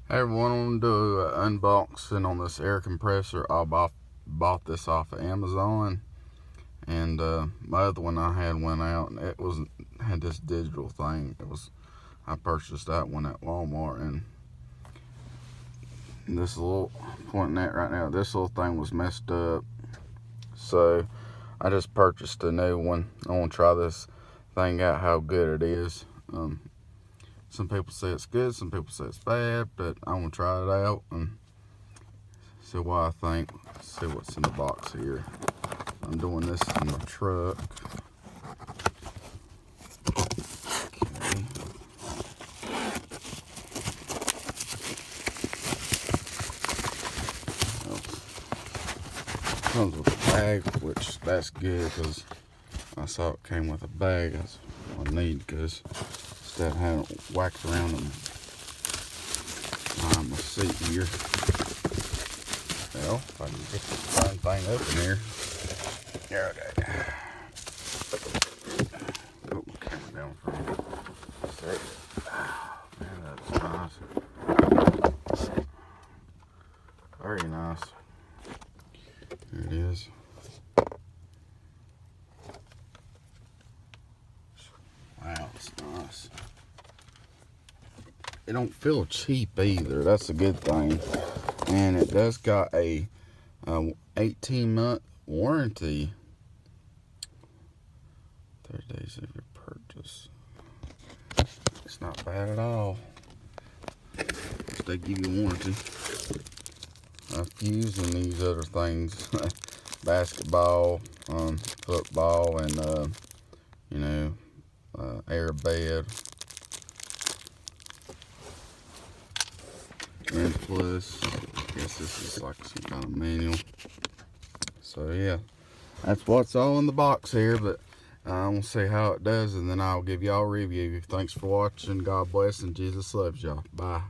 Hey everyone, I'm going to do an unboxing on this air compressor. I bought this off of Amazon, and my other one I had went out, and it had this digital thing. I purchased that one at Walmart, and this little pointing at right now, this little thing was messed up, so I just purchased a new one. I want to try this thing out, how good it is. Some people say it's good, some people say it's bad, but I want to try it out and see what I think. See what's in the box here. I'm doing this in my truck. Okay. Comes with a bag, which that's good because I saw it came with a bag. That's what I need because instead of having it whacked around on my seat here. Well, if I can get this darn thing open here. Okay. Oh, camera down for a minute. Man, that's nice. Very nice. There it is. Wow, it's nice. It don't feel cheap either. That's a good thing. And it does got a 18-month warranty. 30 days of your purchase. It's not bad at all. They give you a warranty. I've used in these other things, basketball, football, and air bed. And plus, I guess this is like some kind of manual. So yeah, that's what's all in the box here, but I'm gonna see how it does, and then I'll give y'all a review. Thanks for watching. God bless, and Jesus loves y'all. Bye.